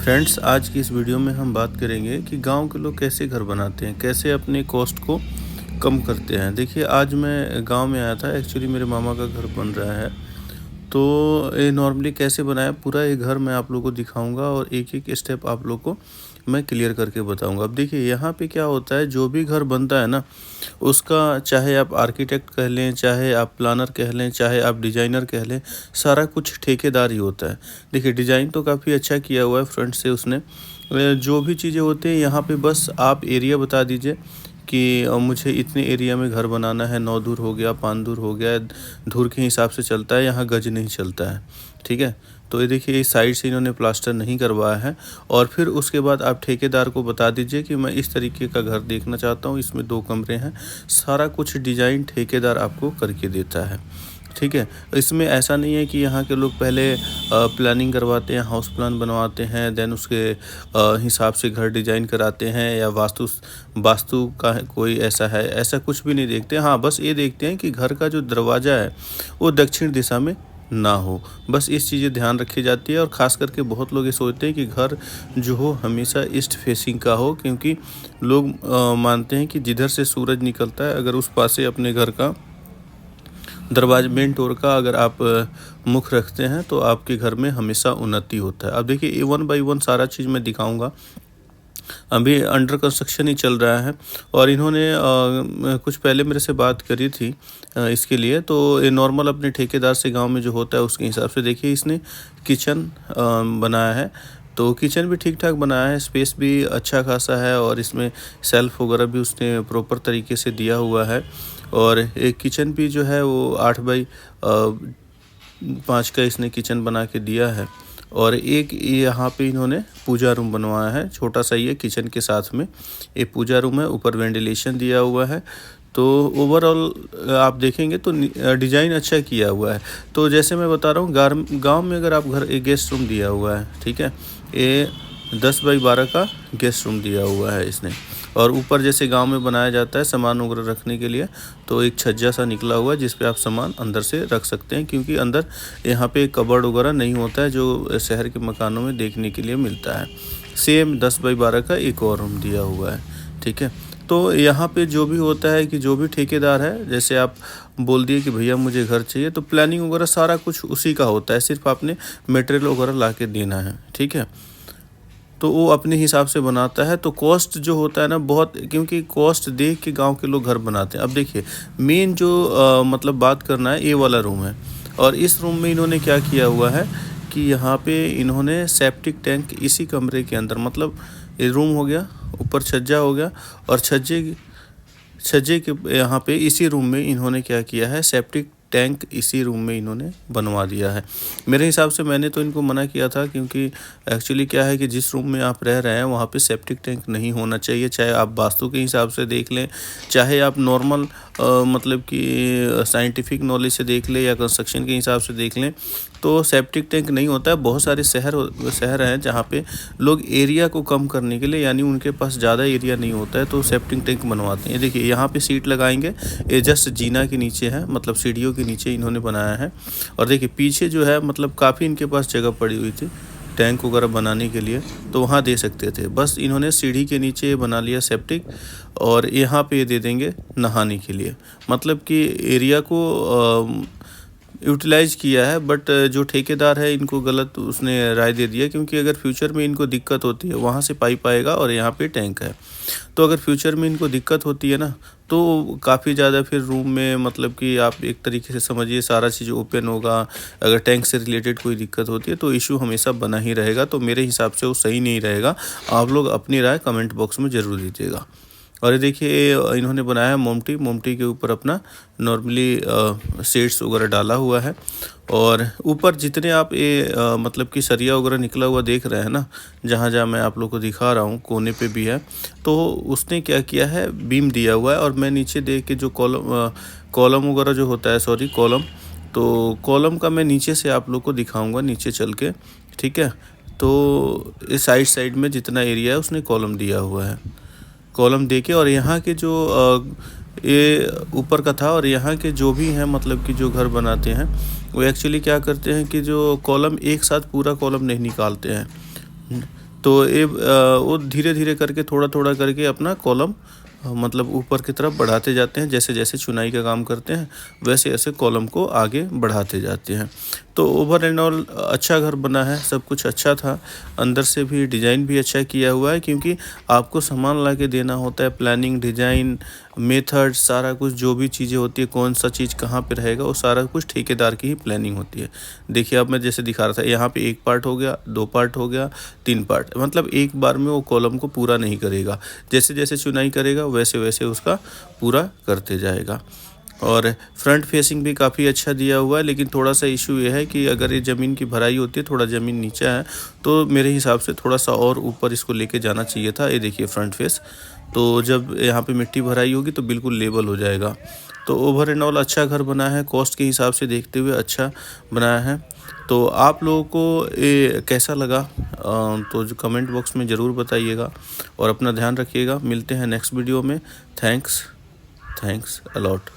Friends, आज की इस वीडियो में हम बात करेंगे कि गांव के लोग कैसे घर बनाते हैं, कैसे अपने कॉस्ट को कम करते हैं। देखिए, आज मैं गांव में आया था। एक्चुअली मेरे मामा का घर बन रहा है। तो ये नॉर्मली कैसे बनाया, पूरा ये घर मैं आप लोगों को दिखाऊंगा और एक-एक स्टेप आप लोग को मैं क्लियर करके बताऊंगा। अब देखिए, यहाँ पे क्या होता है, जो भी घर बनता है ना, उसका चाहे आप आर्किटेक्ट कह लें, चाहे आप प्लानर कह लें, चाहे आप डिज़ाइनर कह लें, सारा कुछ ठेकेदार ही होता है। देखिए, डिज़ाइन तो काफ़ी अच्छा किया हुआ है फ्रंट से उसने। जो भी चीज़ें होती हैं यहाँ पे, बस आप एरिया बता दीजिए कि मुझे इतने एरिया में घर बनाना है। 9 धुर हो गया, 5 धुर हो गया, धुर के हिसाब से चलता है, यहाँ गज नहीं चलता है। ठीक है? तो ये देखिए, इस साइड से इन्होंने प्लास्टर नहीं करवाया है। और फिर उसके बाद आप ठेकेदार को बता दीजिए कि मैं इस तरीके का घर देखना चाहता हूँ, इसमें 2 कमरे हैं। सारा कुछ डिज़ाइन ठेकेदार आपको करके देता है। ठीक है? इसमें ऐसा नहीं है कि यहाँ के लोग पहले प्लानिंग करवाते हैं, हाउस प्लान बनवाते हैं, देन उसके हिसाब से घर डिज़ाइन कराते हैं, या वास्तु वास्तु का कोई ऐसा है, ऐसा कुछ भी नहीं देखते। हाँ, बस ये देखते हैं कि घर का जो दरवाज़ा है वो दक्षिण दिशा में ना हो। बस इस चीज़ें ध्यान रखी जाती है। और ख़ास करके बहुत लोग ये सोचते हैं कि घर जो हो हमेशा ईस्ट फेसिंग का हो, क्योंकि लोग मानते हैं कि जिधर से सूरज निकलता है, अगर उस पास से अपने घर का दरवाज़ा, मेन डोर का अगर आप मुख रखते हैं, तो आपके घर में हमेशा उन्नति होता है। अब देखिए, ये 1 बाय 1 सारा चीज़ मैं दिखाऊंगा। अभी अंडर कंस्ट्रक्शन ही चल रहा है। और इन्होंने कुछ पहले मेरे से बात करी थी इसके लिए। तो ये नॉर्मल अपने ठेकेदार से गांव में जो होता है उसके हिसाब से देखिए, इसने किचन बनाया है। तो किचन भी ठीक ठाक बनाया है, स्पेस भी अच्छा खासा है, और इसमें सेल्फ वगैरह भी उसने प्रॉपर तरीके से दिया हुआ है। और एक किचन भी जो है वो 8 बाई 5 का इसने किचन बना के दिया है। और एक यहाँ पे इन्होंने पूजा रूम बनवाया है, छोटा सा ये किचन के साथ में एक पूजा रूम है, ऊपर वेंटिलेशन दिया हुआ है। तो ओवरऑल आप देखेंगे तो डिज़ाइन अच्छा किया हुआ है। तो जैसे मैं बता रहा हूँ, गांव में अगर आप घर, एक गेस्ट रूम दिया हुआ है, ठीक है, ये 10 बाई 12 का गेस्ट रूम दिया हुआ है इसने। और ऊपर जैसे गांव में बनाया जाता है सामान वगैरह रखने के लिए, तो एक छज्जा सा निकला हुआ है जिस पे आप सामान अंदर से रख सकते हैं, क्योंकि अंदर यहाँ पे कबर्ड वगैरह नहीं होता है जो शहर के मकानों में देखने के लिए मिलता है। सेम 10 बाई 12 का एक और रूम दिया हुआ है। ठीक है? तो यहाँ पे जो भी होता है कि जो भी ठेकेदार है, जैसे आप बोल दिए कि भैया मुझे घर चाहिए, तो प्लानिंग वगैरह सारा कुछ उसी का होता है, सिर्फ आपने मटेरियल वगैरह ला के देना है। ठीक है? तो वो अपने हिसाब से बनाता है। तो कॉस्ट जो होता है ना, बहुत, क्योंकि कॉस्ट देख के गांव के लोग घर बनाते हैं। अब देखिए, मेन जो मतलब बात करना है, ये वाला रूम है। और इस रूम में इन्होंने क्या किया हुआ है कि यहाँ पे इन्होंने सेप्टिक टैंक इसी कमरे के अंदर, मतलब ये रूम हो गया, ऊपर छज्जा हो गया, और छज्जे के यहाँ पे इसी रूम में इन्होंने क्या किया है, सेप्टिक टैंक इसी रूम में इन्होंने बनवा दिया है। मेरे हिसाब से मैंने तो इनको मना किया था, क्योंकि एक्चुअली क्या है कि जिस रूम में आप रह रहे हैं वहाँ पे सेप्टिक टैंक नहीं होना चाहिए। चाहे आप वास्तु के हिसाब से देख लें, चाहे आप नॉर्मल मतलब कि साइंटिफिक नॉलेज से देख लें, या कंस्ट्रक्शन के हिसाब से देख लें, तो सेप्टिक टैंक नहीं होता है। बहुत सारे शहर हैं जहाँ पे लोग एरिया को कम करने के लिए, यानी उनके पास ज़्यादा एरिया नहीं होता है, तो सेप्टिक टैंक बनवाते हैं। देखिए, यहाँ पे सीट लगाएंगे, ये जस्ट जीना के नीचे है, मतलब सीढ़ियों के नीचे इन्होंने बनाया है। और देखिए, पीछे जो है, मतलब काफ़ी इनके पास जगह पड़ी हुई थी टैंक वगैरह बनाने के लिए, तो वहाँ दे सकते थे। बस इन्होंने सीढ़ी के नीचे बना लिया सेप्टिक, और यहाँ पे दे देंगे नहाने के लिए। मतलब कि एरिया को यूटिलाइज़ किया है। बट जो ठेकेदार है, इनको गलत उसने राय दे दिया, क्योंकि अगर फ्यूचर में इनको दिक्कत होती है, वहाँ से पाइप आएगा और यहाँ पे टैंक है, तो अगर फ्यूचर में इनको दिक्कत होती है ना, तो काफ़ी ज़्यादा फिर रूम में, मतलब कि आप एक तरीके से समझिए सारा चीज़ ओपन होगा। अगर टैंक से रिलेटेड कोई दिक्कत होती है तो इशू हमेशा बना ही रहेगा। तो मेरे हिसाब से वो सही नहीं रहेगा। आप लोग अपनी राय कमेंट बॉक्स में ज़रूर दीजिएगा। और ये देखिए, इन्होंने बनाया है मोमटी के ऊपर अपना नॉर्मली शेड्स वगैरह डाला हुआ है। और ऊपर जितने आप ये मतलब कि सरिया वगैरह निकला हुआ देख रहे हैं ना, जहाँ जहाँ मैं आप लोग को दिखा रहा हूँ, कोने पे भी है, तो उसने क्या किया है, बीम दिया हुआ है। और मैं नीचे देख के जो कॉलम वगैरह जो होता है, सॉरी कॉलम, तो कॉलम का मैं नीचे से आप लोग को दिखाऊँगा, नीचे चल के। ठीक है? तो इस साइड में जितना एरिया है उसने कॉलम दिया हुआ है, कॉलम देके। और यहाँ के जो ये ऊपर का था, और यहाँ के जो भी हैं, मतलब कि जो घर बनाते हैं, वो एक्चुअली क्या करते हैं कि जो कॉलम एक साथ पूरा कॉलम नहीं निकालते हैं, तो ये वो धीरे-धीरे करके थोड़ा-थोड़ा करके अपना कॉलम मतलब ऊपर की तरफ बढ़ाते जाते हैं। जैसे-जैसे चुनाई का काम करते हैं वैसे-वैसे कॉलम को आगे बढ़ाते जाते हैं। तो ओवर एंड ऑल अच्छा घर बना है, सब कुछ अच्छा था। अंदर से भी डिज़ाइन भी अच्छा किया हुआ है, क्योंकि आपको सामान ला के देना होता है। प्लानिंग, डिज़ाइन, मेथड, सारा कुछ जो भी चीज़ें होती है, कौन सा चीज़ कहाँ पे रहेगा, वो सारा कुछ ठेकेदार की ही प्लानिंग होती है। देखिए अब मैं जैसे दिखा रहा था, यहाँ पे 1 पार्ट हो गया, 2 पार्ट हो गया, 3 पार्ट, मतलब एक बार में वो कॉलम को पूरा नहीं करेगा। जैसे-जैसे चुनाई करेगा वैसे-वैसे उसका पूरा करते जाएगा। और फ्रंट फेसिंग भी काफ़ी अच्छा दिया हुआ है, लेकिन थोड़ा-सा इश्यू ये है कि अगर ये ज़मीन की भराई होती है, थोड़ा ज़मीन नीचा है, तो मेरे हिसाब से थोड़ा-सा और ऊपर इसको लेके जाना चाहिए था। ये देखिए फ्रंट फेस, तो जब यहाँ पे मिट्टी भराई होगी तो बिल्कुल लेवल हो जाएगा। तो ओवर एंड ऑल अच्छा घर बना है, कॉस्ट के हिसाब से देखते हुए अच्छा बनाया है। तो आप लोगों को ये कैसा लगा, तो जो कमेंट बॉक्स में ज़रूर बताइएगा और अपना ध्यान रखिएगा। मिलते हैं नेक्स्ट वीडियो में। Thanks a lot.